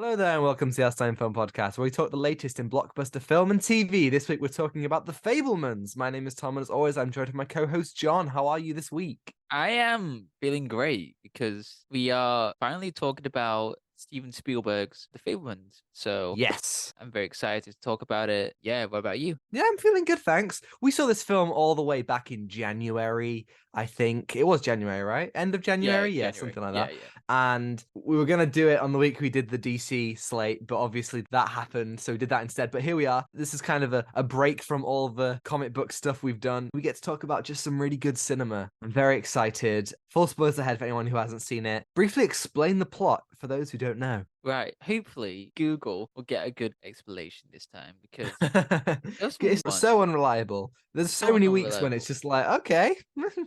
Hello there, and welcome to the Time Film Podcast, where we talk the latest in blockbuster film and TV. This week, we're talking about The Fabelmans. My name is Tom, and as always, I'm joined with my co-host John. How are you this week? I am feeling great because we are finally talking about Steven Spielberg's The Fabelmans. So Yes. I'm very excited to talk about it. Yeah, what about you? Yeah, I'm feeling good, thanks. We saw this film all the way back in January, I think. It was January, right? End of Yeah, January? Yeah, January. something like Yeah, that. yeah. And we were going to do it on the week we did the DC slate, but obviously that happened, so we did that instead. But here we are. This is kind of a break from all the comic book stuff we've done. We get to talk about just some really good cinema. I'm very excited. Full spoilers ahead for anyone who hasn't seen it. Briefly explain the plot for those who don't know. Right. Hopefully, Google will get a good explanation this time because there was some It's so ones unreliable. There's so so many weeks when it's unreliable. just like, okay,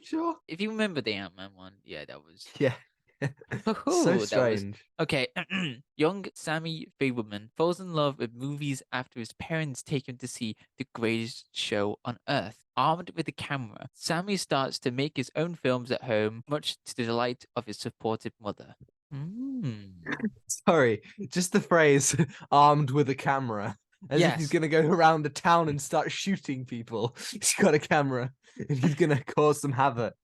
sure. If you remember the Ant-Man one, yeah, that was Yeah. So Oh, that was strange. okay. Young Sammy Fableman falls in love with movies after his parents take him to see the greatest show on earth. Armed with a camera, Sammy starts to make his own films at home, much to the delight of his supportive mother. Mm. Sorry, just the phrase armed with a camera, as if he's Yes, gonna go around the town and start shooting people. He's got a camera and he's gonna cause some havoc.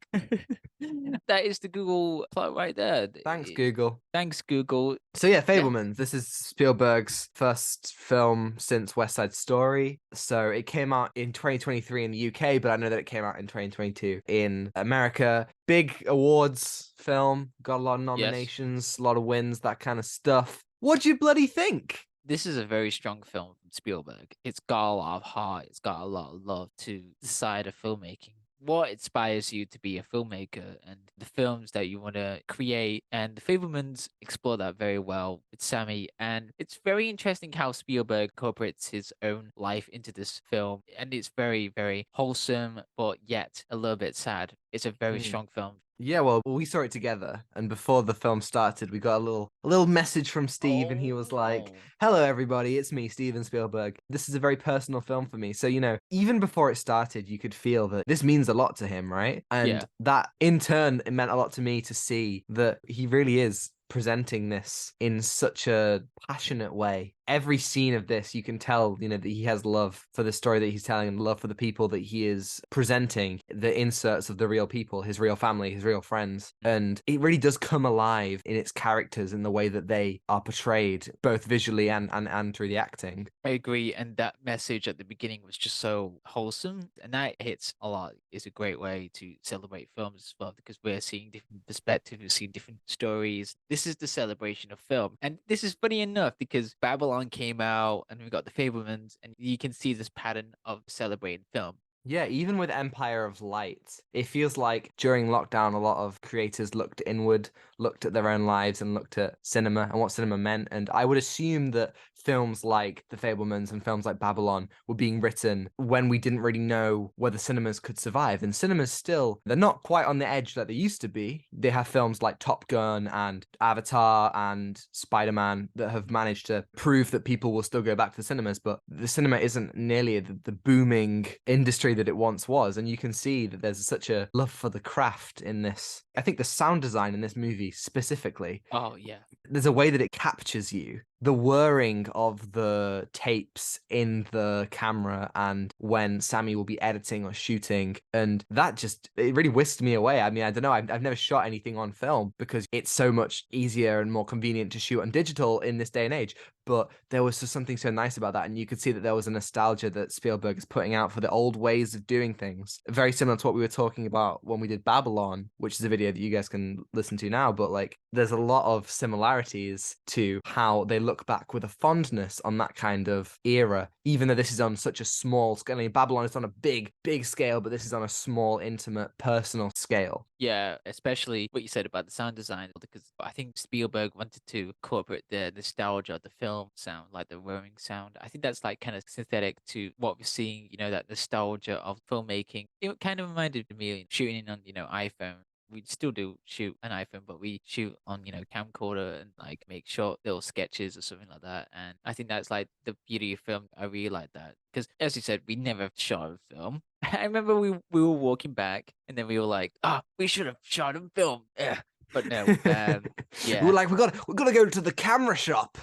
that is the Google plot right there. Thanks, Google. Thanks, Google. So yeah, Yeah. Fablemans. This is Spielberg's first film since West Side Story. So it came out in 2023 in the UK, but I know that it came out in 2022 in America. Big awards film, got a lot of Yes. nominations, a lot of wins, that kind of stuff. What'd you bloody think? This is a very strong film from Spielberg. It's got a lot of heart. It's got a lot of love to the side of filmmaking. What inspires you to be a filmmaker and the films that you want to create. And The Fablemans explore that very well with Sammy. And it's very interesting how Spielberg incorporates his own life into this film. And it's very, very wholesome, but yet a little bit sad. It's a very Hmm. strong film. Yeah, well, we saw it together, and before the film started, we got a little message from Steve, and he was like, Oh, "Hello, everybody, it's me, Steven Spielberg. This is a very personal film for me." So, even before it started, you could feel that this means a lot to him, right? And yeah. that, in turn, it meant a lot to me to see that he really is presenting this in such a passionate way. Every scene of this, you can tell, that he has love for the story that he's telling and love for the people that he is presenting, the inserts of the real people, his real family, his real friends. And it really does come alive in its characters in the way that they are portrayed, both visually and through the acting. I agree, and that message at the beginning was just so wholesome, and that hits a lot. It's a great way to celebrate films as well because we're seeing different perspectives, we're seeing different stories. This is the celebration of film, and this is funny enough because Babylon came out, and we got The Fablemans, and you can see this pattern of celebrating film. Yeah, even with Empire of Light, it feels like during lockdown, a lot of creators looked inward, looked at their own lives, and looked at cinema and what cinema meant. And I would assume that films like The Fablemans and films like Babylon were being written when we didn't really know whether cinemas could survive. And cinemas still, they're not quite on the edge that they used to be. They have films like Top Gun and Avatar and Spider-Man that have managed to prove that people will still go back to the cinemas, but the cinema isn't nearly the booming industry that it once was. And you can see that there's such a love for the craft in this. I think the sound design in this movie specifically, Oh yeah, there's a way that it captures you. The whirring of the tapes in the camera and when Sammy will be editing or shooting. And that just, it really whisked me away. I mean, I don't know. I've never shot anything on film because it's so much easier and more convenient to shoot on digital in this day and age. But there was just something so nice about that. And you could see that there was a nostalgia that Spielberg is putting out for the old ways of doing things. Very similar to what we were talking about when we did Babylon, which is a video that you guys can listen to now. But like, there's a lot of similarities to how they look back with a fondness on that kind of era, even though this is on such a small scale. I mean, Babylon is on a big, big scale, but this is on a small, intimate, personal scale. yeah. Especially what you said about the sound design, because I think Spielberg wanted to incorporate the nostalgia of the film sound, like the whirring sound. I think that's like kind of synthetic to what we're seeing. That nostalgia of filmmaking. It kind of reminded me of shooting on iPhone. We still do shoot an iPhone, but we shoot on, camcorder and like make short little sketches or something like that. And I think that's like the beauty of film. I really like that because, as you said, we never shot a film. I remember we were walking back and then we were like, we should have shot a film. Ugh. But no, We were yeah. like, we gotta go to the camera shop.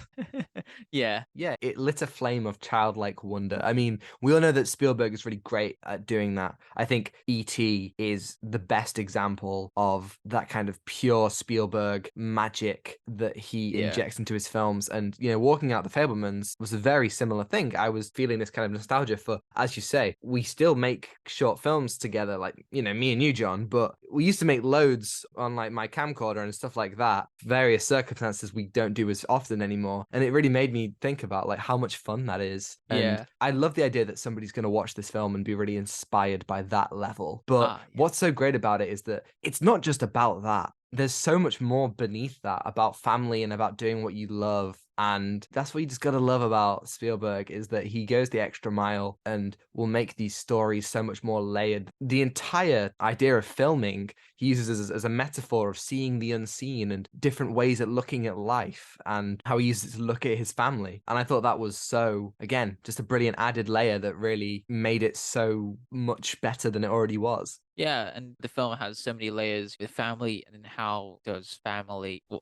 Yeah, Yeah, it lit a flame of childlike wonder. I mean, we all know that Spielberg is really great at doing that. I think E.T. is the best example of that kind of pure Spielberg magic that he yeah, injects into his films. And, Walking Out the Fabelmans was a very similar thing. I was feeling this kind of nostalgia for, as you say, we still make short films together, like, me and you, John, but we used to make loads on like my camcorder and stuff like that. Various circumstances we don't do as often anymore. And it really made me think about like how much fun that is. And yeah. I love the idea that somebody's going to watch this film and be really inspired by that level. But Yeah. what's so great about it is that it's not just about that. There's so much more beneath that about family and about doing what you love. And that's what you just gotta love about Spielberg is that he goes the extra mile and will make these stories so much more layered. The entire idea of filming he uses as a metaphor of seeing the unseen and different ways at looking at life and how he uses it to look at his family. And I thought that was so, again, just a brilliant added layer that really made it so much better than it already was. Yeah, and the film has so many layers with family, and then how does family? Well,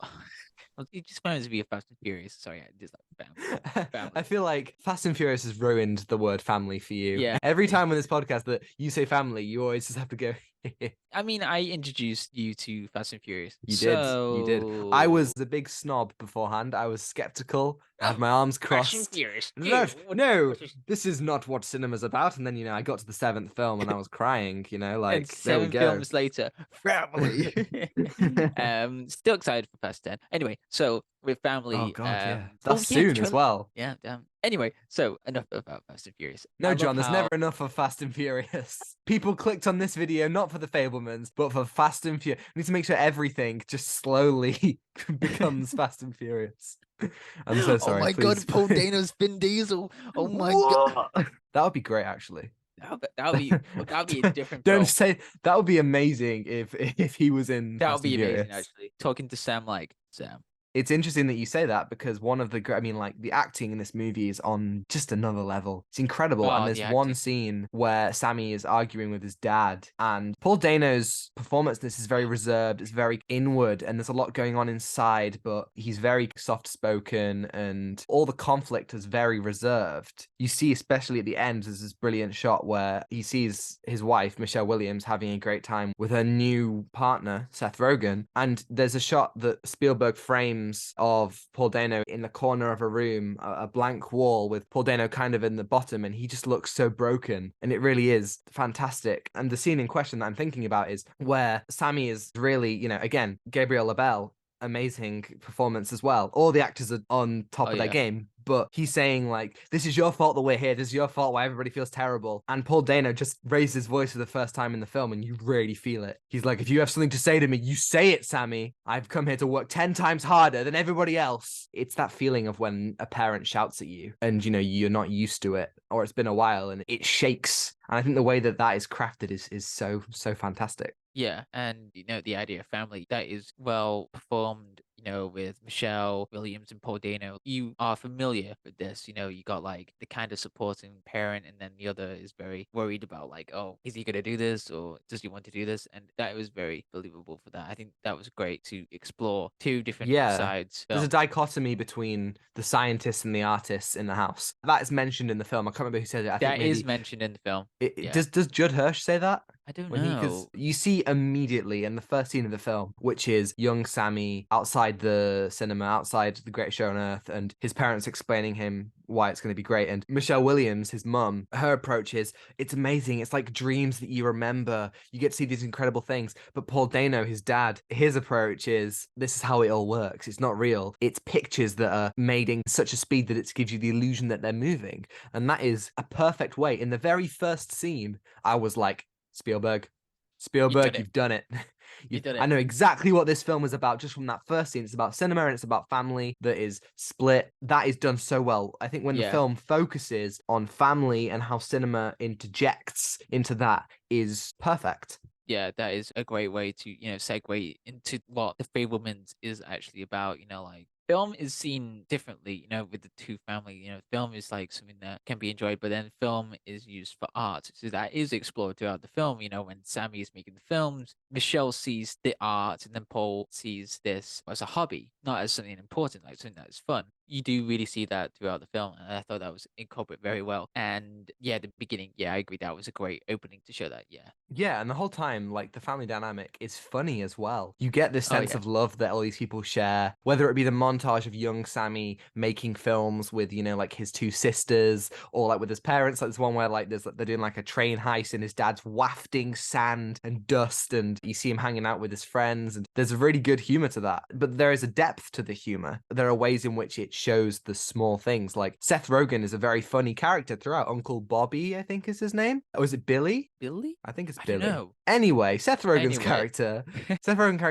it just reminds me of Fast and Furious. Sorry, I just like family. I Family. feel like Fast and Furious has ruined the word family for you. Yeah. Every time on this podcast that you say family, you always just have to go. I mean, I introduced you to Fast and Furious, You did. You did. I so was a big snob beforehand. I was skeptical. I had my arms Fast and crossed. Furious. No, Ew, no, this is not what cinema's about. And then, I got to the seventh film and I was crying, and like, there we seven go. films later, family. Still excited for Fast 10. Anyway, so with Oh, family, God, yeah. oh That's yeah, the soon as trailer. well. Yeah, anyway, so enough about Fast and Furious. I No, love John, there's never how enough of Fast and Furious. People clicked on this video not for the Fablemans, but for Fast and Furious. We need to make sure everything just slowly becomes Fast and Furious. I'm so oh sorry. my Please. god, Paul Dano's Vin Diesel. Oh my god. What? That would be great, actually. That would be a different Don't film. say that would be amazing if he was in That would Fast and be amazing, Furious. actually. Talking to Sam like Sam. It's interesting that you say that because one of the, I mean, like the acting in this movie is on just another level. It's incredible. And Oh, there's the one acting. scene where Sammy is arguing with his dad, and Paul Dano's performance in this is very reserved, it's very inward, and there's a lot going on inside, but he's very soft spoken, and all the conflict is very reserved. You see, especially at the end, there's this brilliant shot where he sees his wife, Michelle Williams, having a great time with her new partner, Seth Rogan. And there's a shot that Spielberg frames of Paul Dano in the corner of a room, a blank wall with Paul Dano kind of in the bottom, and he just looks so broken. And it really is fantastic. And the scene in question that I'm thinking about is where Sammy is really, again, Gabriel LaBelle, amazing performance as well. All the actors are on top Oh of their yeah. game, but he's saying like, this is your fault that we're here. This is your fault why everybody feels terrible. And Paul Dano just raised his voice for the first time in the film and you really feel it. He's like, if you have something to say to me, you say it, Sammy. I've come here to work 10 times harder than everybody else. It's that feeling of when a parent shouts at you and, you're not used to it or it's been a while and it shakes. And I think the way that that is crafted is so, so fantastic. Yeah, and the idea of family that is well performed, with Michelle Williams and Paul Dano. You are familiar with this, you got like the kind of supporting parent, and then the other is very worried about like, oh, is he gonna do this or does he want to do this? And that was very believable for that. I think that was great to explore two different Yeah. sides. There's a Film. dichotomy between the scientists and the artists in the house. That is mentioned in the film. I can't remember who said it. I think That is maybe mentioned in the film. Yeah, does Judd Hirsch say that? I don't When because know. you see immediately in the first scene of the film, which is young Sammy outside the cinema, outside the Greatest Show on Earth, and his parents explaining him why it's going to be great. And Michelle Williams, his mum, her approach is, it's amazing. It's like dreams that you remember. You get to see these incredible things. But Paul Dano, his dad, his approach is, this is how it all works. It's not real. It's pictures that are made in such a speed that it gives you the illusion that they're moving. And that is a perfect way. In the very first scene, I was like, Spielberg, You did it. you've done it. You did I it. know exactly what this film is about just from that first scene. It's about cinema and it's about family that is split. That is done so well. I think when the Yeah. film focuses on family and how cinema interjects into that is perfect. Yeah, that is a great way to, segue into what the Fablemans is actually about, like film is seen differently, with the two family. Film is like something that can be enjoyed, but then film is used for art. So that is explored throughout the film. When Sammy is making the films, Michelle sees the art, and then Paul sees this as a hobby, not as something important, like something that is fun. You do really see that throughout the film, and I thought that was incorporated very well. And yeah, the beginning, yeah, I agree. That was a great opening to show that. Yeah. Yeah, and the whole time, like, the family dynamic is funny as well. You get this Oh sense yeah. of love that all these people share, whether it be the montage of young Sammy making films with, like his two sisters, or like with his parents. Like, there's one where like they're doing like a train heist and his dad's wafting sand and dust, and you see him hanging out with his friends, and there's a really good humor to that. But there is a depth to the humor. There are ways in which it shows the small things. Like Seth Rogen is a very funny character throughout. Uncle Bobby, I think is his name. Or is it Billy? Billy? I think it's I don't Billy. know. Anyway, Anyway, Seth Rogen's character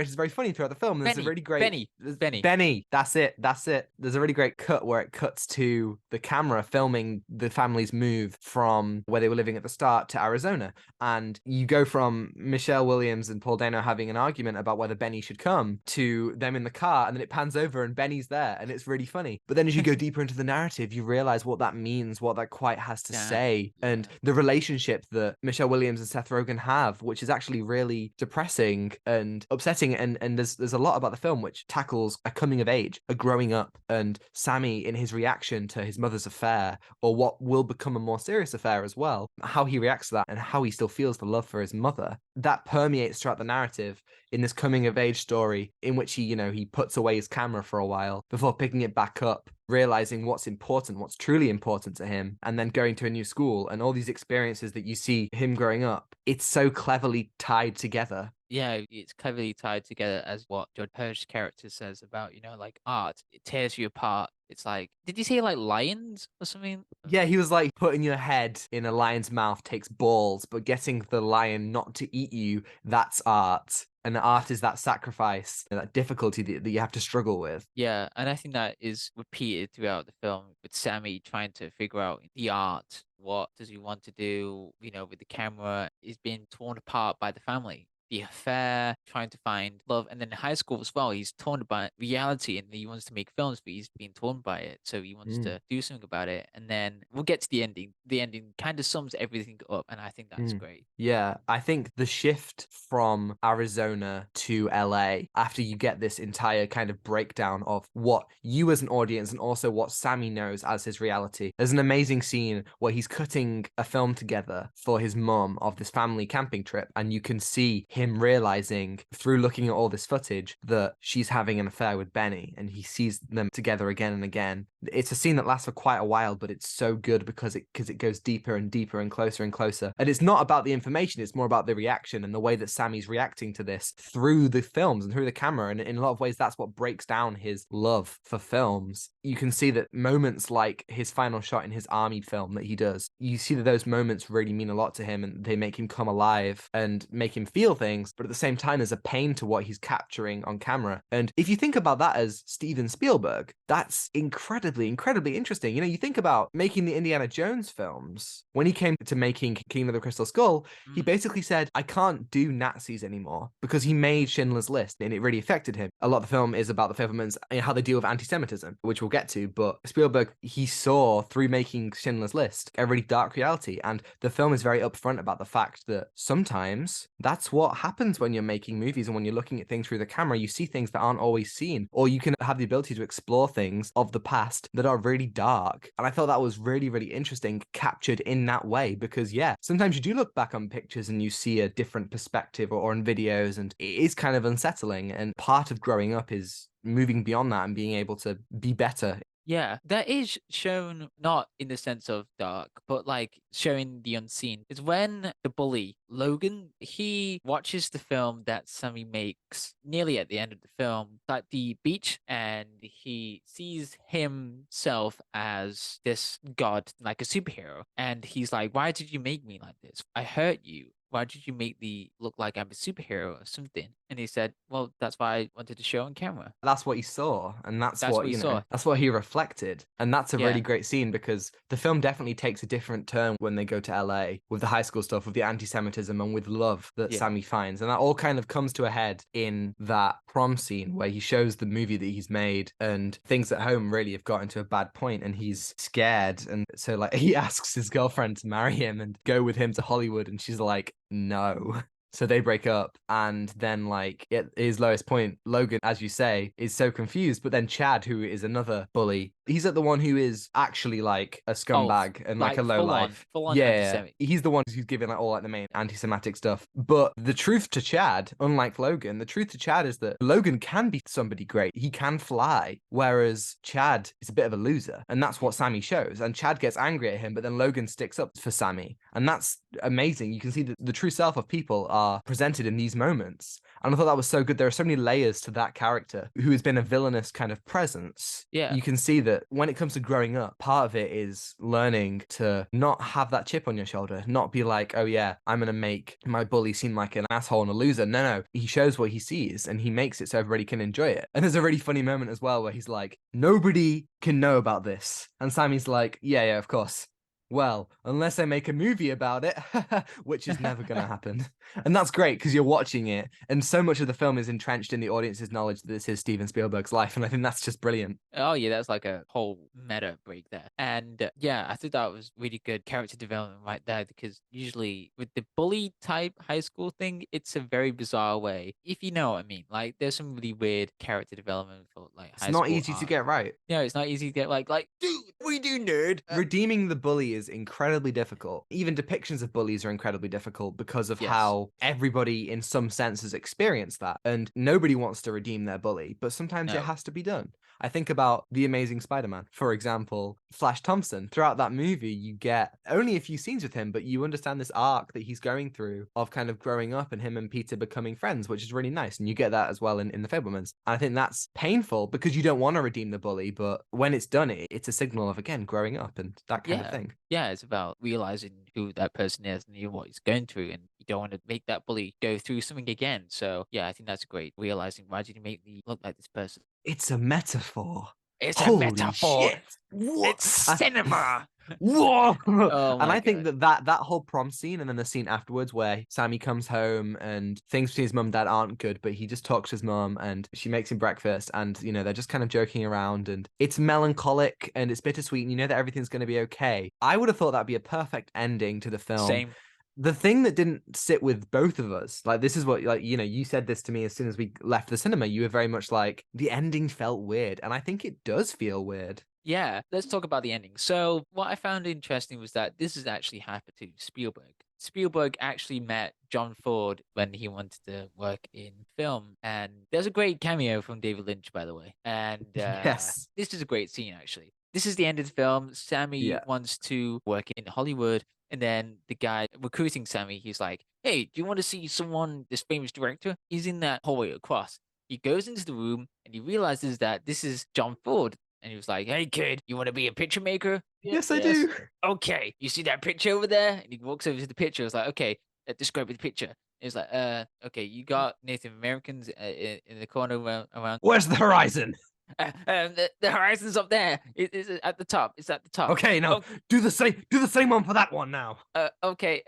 is very funny throughout the film. There's a Benny, really great Benny, Benny. Benny. That's it. That's it. There's a really great cut where it cuts to the camera filming the family's move from where they were living at the start to Arizona, and you go from Michelle Williams and Paul Dano having an argument about whether Benny should come to them in the car, and then it pans over and Benny's there, and it's really funny. But then as you go deeper into the narrative, you realize what that means, what that quite has to Damn. say, and Yeah. the relationship that Michelle Williams and Seth Rogen have, which is actually really depressing and upsetting. And there's a lot about the film which tackles a coming of age, a growing up, and Sammy in his reaction to his mother's affair, or what will become a more serious affair as well, how he reacts to that and how he still feels the love for his mother. That permeates throughout the narrative in this coming of age story in which he puts away his camera for a while before picking it back up, realizing what's important, what's truly important to him, and then going to a new school and all these experiences that you see him growing up. It's so cleverly tied together. Yeah, it's cleverly tied together as what Judd Hirsch's character says about, like art. It tears you apart. It's like, did you say like lions or something? Yeah, he was like, putting your head in a lion's mouth takes balls, but getting the lion not to eat you, that's art. And art is that sacrifice, that difficulty that you have to struggle with. Yeah, and I think that is repeated throughout the film with Sammy trying to figure out the art. What does he want to do, with the camera? Is being torn apart by the family. The affair, trying to find love, and then in high school as well, he's torn by reality and he wants to make films, but he's being torn by it. So he wants Mm. to do something about it. And then we'll get to the ending. The ending kind of sums everything up, and I think that's Mm. great. Yeah, I think the shift from Arizona to LA after you get this entire kind of breakdown of what you as an audience and also what Sammy knows as his reality. There's an amazing scene where he's cutting a film together for his mum of this family camping trip, and you can see him realizing through looking at all this footage that she's having an affair with Benny, and he sees them together again and again. It's a scene that lasts for quite a while, but it's so good because it goes deeper and deeper and closer, and it's not about the information, it's more about the reaction and the way that Sammy's reacting to this through the films and through the camera. And in a lot of ways, that's what breaks down his love for films. You can see that moments like his final shot in his army film that he does, you see that those moments really mean a lot to him, and they make him come alive and make him feel things, but at the same time, there's a pain to what he's capturing on camera. And if you think about that as Steven Spielberg, that's incredibly interesting. You think about making the Indiana Jones films. When he came to making Kingdom of the Crystal Skull, he Mm. basically said, I can't do Nazis anymore, because he made Schindler's List and it really affected him. A lot of the film is about the Fabelmans and how they deal with anti-Semitism, which we'll get to. But Spielberg, he saw through making Schindler's List a really dark reality. And the film is very upfront about the fact that sometimes that's what happens when you're making movies and when you're looking at things through the camera. You see things that aren't always seen, or you can have the ability to explore things of the past that are really dark. And I thought that was really interesting, captured in that way, because yeah, sometimes you do look back on pictures and you see a different perspective, or in videos, and it is kind of unsettling. And part of growing up is moving beyond that and being able to be better. Yeah, that is shown not in the sense of dark, but like showing the unseen. It's when the bully, Logan, he watches the film that Sammy makes nearly at the end of the film, at the beach, and he sees himself as this god, like a superhero. And he's like, why did you make me like this? I hurt you. why did you make the look like I'm a superhero or something? And he said, well, that's why I wanted to show on camera. That's what he saw, and that's That's what, what he saw. that's what he reflected. And that's a really Yeah. great scene because the film definitely takes a different turn when they go to LA with the high school stuff, with the anti-Semitism and with love that Yeah. Sammy finds. And that all kind of comes to a head in that prom scene where he shows the movie that he's made, and things at home really have gotten to a bad point and he's scared. And so like he asks his girlfriend to marry him and go with him to Hollywood, and she's like, no. So they break up, and then, like, at his lowest point, Logan, as you say, is so confused. But then Chad, who is another bully, he's at the one who is actually like a Oh, scumbag and like a like low life. full on Yeah, anti-Semitic. he's the one who's giving like all like the main anti-Semitic stuff. But the truth to Chad, unlike Logan, the truth to Chad is that Logan can be somebody great. He can fly, whereas Chad is a bit of a loser, and that's what Sammy shows. And Chad gets angry at him, but then Logan sticks up for Sammy, and that's amazing. You can see that the true self of people are presented in these moments. And I thought that was so good. There are so many layers to that character who has been a villainous kind of presence. Yeah. You can see that when it comes to growing up, part of it is learning to not have that chip on your shoulder, not be like, oh yeah, I'm going to make my bully seem like an asshole and a loser. No, he shows what he sees and he makes it so everybody can enjoy it. And there's a really funny moment as well where he's like, nobody can know about this. And Sammy's like, yeah, of course. Well, unless I make a movie about it, which is never going to happen. And that's great because you're watching it, and so much of the film is entrenched in the audience's knowledge that this is Steven Spielberg's life, and I think that's just brilliant. Oh yeah, that's like a whole meta break there. And yeah, I thought that was really good character development right there, because usually with the bully type high school thing, it's a very bizarre way. If you know what I mean. Like there's some really weird character development for like It's high not school easy to art. get right. Yeah, it's not easy to get like, dude, what are you doing, nerd? Redeeming the bully is incredibly difficult. Even depictions of bullies are incredibly difficult because of Yes. how everybody, in some sense, has experienced that. And nobody wants to redeem their bully, but sometimes it No. has to be done. I think about The Amazing Spider-Man, for example, Flash Thompson. Throughout that movie, you get only a few scenes with him, but you understand this arc that he's going through of kind of growing up and him and Peter becoming friends, which is really nice. And you get that as well in The Fabelmans. And I think that's painful because you don't want to redeem the bully, but when it's done, it's a signal of, again, growing up and that kind of thing. Yeah, it's about realizing who that person is and what he's going through, and you don't want to make that bully go through something again. So yeah, I think that's great. Realizing, why did you make me look like this person? It's a metaphor. It's a Holy metaphor. shit. What? It's cinema. Whoa! Oh And my I think God. that whole prom scene and then the scene afterwards where Sammy comes home and things between his mum and dad aren't good, but he just talks to his mum and she makes him breakfast and, they're just kind of joking around and it's melancholic and it's bittersweet and you know that everything's going to be okay. I would have thought that'd be a perfect ending to the film. Same. The thing that didn't sit with both of us, like this is what, like, you said this to me as soon as we left the cinema. You were very much like, the ending felt weird. And I think it does feel weird. Yeah, let's talk about the ending. So what I found interesting was that this is actually happened to Spielberg. Spielberg actually met John Ford when he wanted to work in film, and there's a great cameo from David Lynch, by the way. And Yes. this is a great scene, actually. This is the end of the film. Sammy Yeah. wants to work in Hollywood, and then the guy recruiting Sammy, he's like, "Hey, do you want to see someone, this famous director? He's in that hallway across." He goes into the room and he realizes that this is John Ford. And he was like, "Hey, kid, you want to be a picture maker?" Yes, I do. Okay, you see that picture over there? And he walks over to the picture. It's like, okay, describe the picture. It's like, okay, you got Native Americans in the corner around. Where's the horizon? The horizon's up there. It's at the top. It's at the top. Okay, now do the same one for that one now. Okay.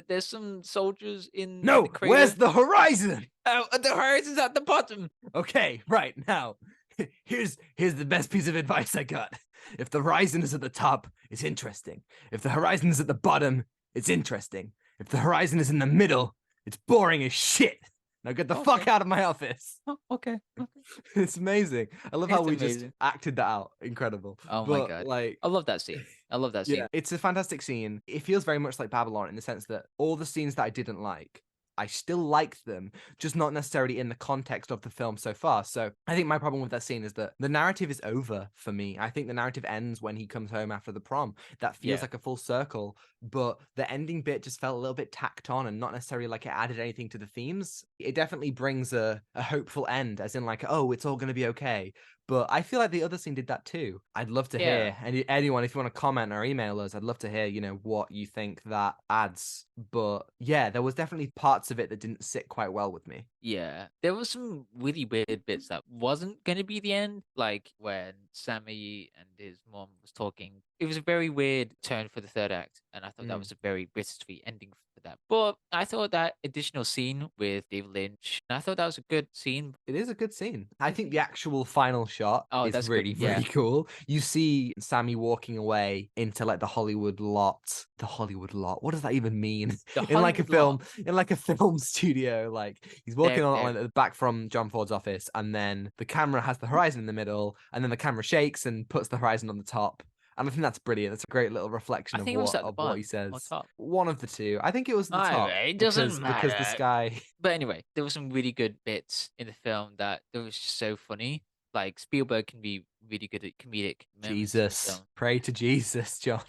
There's some soldiers in. No, the crater. where's the horizon? Oh, the horizon's at the bottom. Okay, right now. Here's the best piece of advice I got. If the horizon is at the top, it's interesting. If the horizon is at the bottom, it's interesting. If the horizon is in the middle, it's boring as shit. Now get the fuck out of my office. Oh, okay. It's amazing. I love how It's we amazing. just acted that out. Incredible. Oh But, my God. like, I love that scene. I love that scene. yeah, it's a fantastic scene. It feels very much like Babylon in the sense that all the scenes that I didn't like, I still liked them, just not necessarily in the context of the film so far. So I think my problem with that scene is that the narrative is over for me. I think the narrative ends when he comes home after the prom. That feels like a full circle, but the ending bit just felt a little bit tacked on and not necessarily like it added anything to the themes. It definitely brings a hopeful end, as in like, oh, it's all going to be okay. But I feel like the other scene did that too. I'd love to Yeah. hear anyone, if you want to comment or email us, I'd love to hear, what you think that adds. But yeah, there was definitely parts of it that didn't sit quite well with me. Yeah, there was some really weird bits that wasn't gonna be the end, like when Sammy and his mom was talking. It was a very weird turn for the third act, and I thought that Mm. was a very bittersweet ending for that. But I thought that additional scene with David Lynch, I thought that was a good scene. It is a good scene. I think the actual final shot Oh, is that's great. really, Yeah, really cool. You see Sammy walking away into like the Hollywood lot. The Hollywood lot. What does that even mean? the In like a Hollywood lot. film, in like a film studio. Like he's walking on There. like, back from John Ford's office, and then the camera has the horizon in the middle, and then the camera shakes and puts the horizon on the top. And I think that's brilliant. It's a great little reflection I of think it was what at the he bottom or says. top. One of the two. I think it was at the top It doesn't because the matter. sky. But anyway, there were some really good bits in the film that was just so funny. Like Spielberg can be really good at comedic moments in the Jesus. film. Pray to Jesus, John.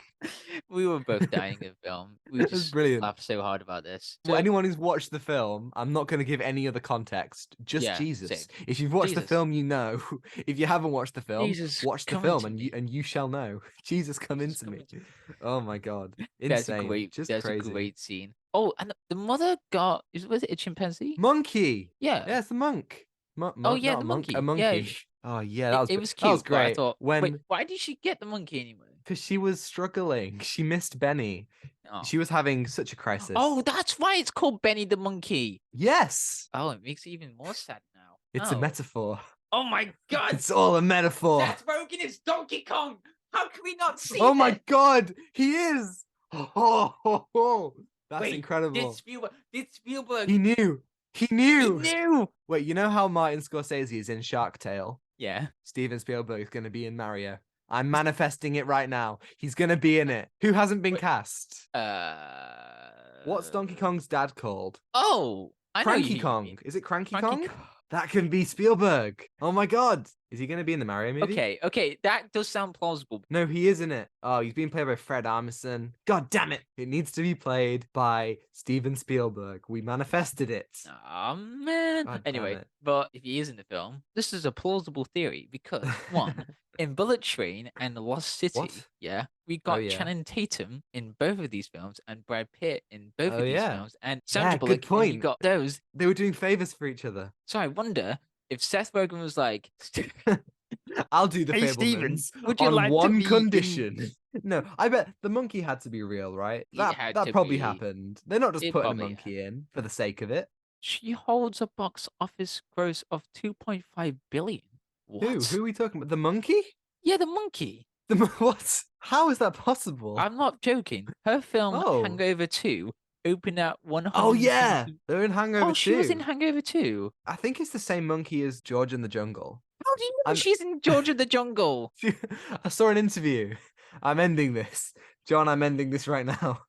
We were both dying in the film. We It was just brilliant. laughed so hard about this. Well, So anyone who's watched the film, I'm not going to give any other context, just yeah, same. Jesus. If you've watched the Jesus, film, you know. If you haven't watched the film, Jesus, watch the come film into and you me. and you shall know. Jesus come Jesus, into come me. into me. Oh my god. Insane. Just That's a crazy. great scene. Oh, and the mother got was it a chimpanzee? Monkey. Yeah. Yeah, it's the monk. Oh Monk, yeah, not a the monk, a monkey. Yeah, monkey. Oh yeah, it was that was cute, but I great. thought, wait, When why did she get the monkey anyway? because she was struggling. She missed Benny. Oh. She was having such a crisis. Oh, that's why it's called Benny the Monkey. Yes. Oh, it makes it even more sad now. It's a Oh. metaphor. Oh my god! It's all a metaphor. Seth Rogen is Donkey Kong! How can we not see Oh this? my god, he is! Oh, that's Wait, incredible. Did Spielberg He knew. He he knew. knew! Wait, you know how Martin Scorsese is in Shark Tale? Yeah. Steven Spielberg is going to be in Mario. I'm manifesting it right now. He's going to be in it. Who hasn't been Wait, cast? What's Donkey Kong's dad called? Oh, I know Cranky who you Kong. mean. Is it Cranky Cranky Kong? Kong. That can be Spielberg. Oh my god. Is he going to be in the Mario movie? Okay, that does sound plausible. No, he is in it. Oh, he's being played by Fred Armisen. God damn it. It needs to be played by Steven Spielberg. We manifested it. Oh man. God damn Anyway, it. but if he is in the film, this is a plausible theory because one, in Bullet Train and Lost City, What? yeah, we Oh, got yeah. Channing Tatum in both of these films and Brad Pitt in both Oh, of these yeah. films and Yeah, Sandra good Bullock, and you point. got those. They were doing favors for each other. So I wonder if Seth Rogen was like, I'll do the "Hey Steven, Fabelmans would you on like to one be in?" condition. No, I bet the monkey had to be real, right? It That had that to probably be. happened. They're not just It putting a probably monkey in for the sake of it. She holds a box office gross of 2.5 billion. Who? What? Who are we talking about? The monkey? Yeah, the monkey. What? How is that possible? I'm not joking. Her film Oh. Hangover 2 opened at Oh yeah, 170. they're in Hangover Oh, she was in 2. Hangover 2. I think it's the same monkey as George in the Jungle. How do you know I'm she's in George of the Jungle? I saw an interview. I'm ending this. John, I'm ending this right now.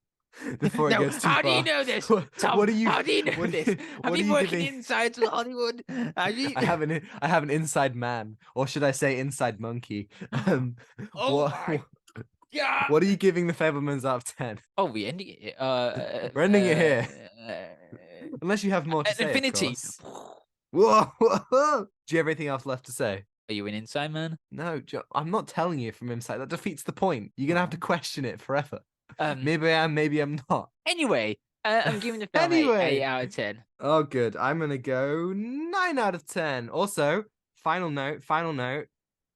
Before it No, goes too how do you far. know this? What Tom, are you how do you know what, this? What Have are you you working giving? inside Hollywood? Have you... I have an inside man, or should I say inside monkey? Oh What my god! what are you giving the Fabelmans out of 10? Oh, we ending it. We're ending it here. Unless you have more to An say, of infinity. course. Whoa. Do you have anything else left to say? Are you an inside man? No, I'm not telling you from inside. That defeats the point. You're gonna have to question it forever. Um. Maybe I am, maybe I'm not. Anyway, I'm giving the film Anyway. 8 out of 10. Oh, good. I'm gonna go 9 out of 10. Also, final note.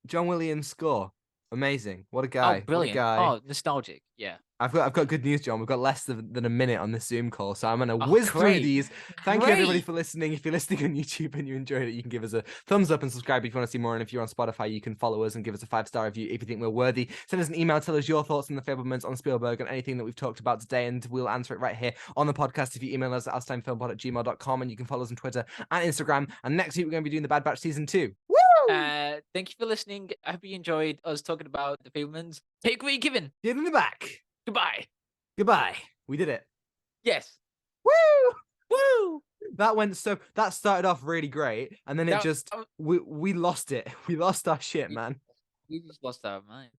John Williams' score, amazing. What a Oh, guy. What a brilliant. guy. Oh, nostalgic. Yeah. I've got good news, John. We've got less than a minute on this Zoom call, so I'm gonna Oh, whiz through great. these. Thank you everybody Great. for listening. If you're listening on YouTube and you enjoyed it, you can give us a thumbs up and subscribe if you want to see more. And if you're on Spotify, you can follow us and give us a 5-star review if you think we're worthy. Send us an email, tell us your thoughts on the Fabelmans, on Spielberg, and anything that we've talked about today, and we'll answer it right here on the podcast if you email us at oustimefilmpod@gmail.com, and you can follow us on Twitter and Instagram. And next week we're going to be doing the Bad Batch season 2. Woo! Thank you for listening. I hope you enjoyed us talking about the Fabelmans. Take what you're given. Get in the back. Goodbye. Goodbye. We did it. Yes. Woo! Woo! That started off really great, and then it just we lost it. We lost our shit, man. We just lost our mind.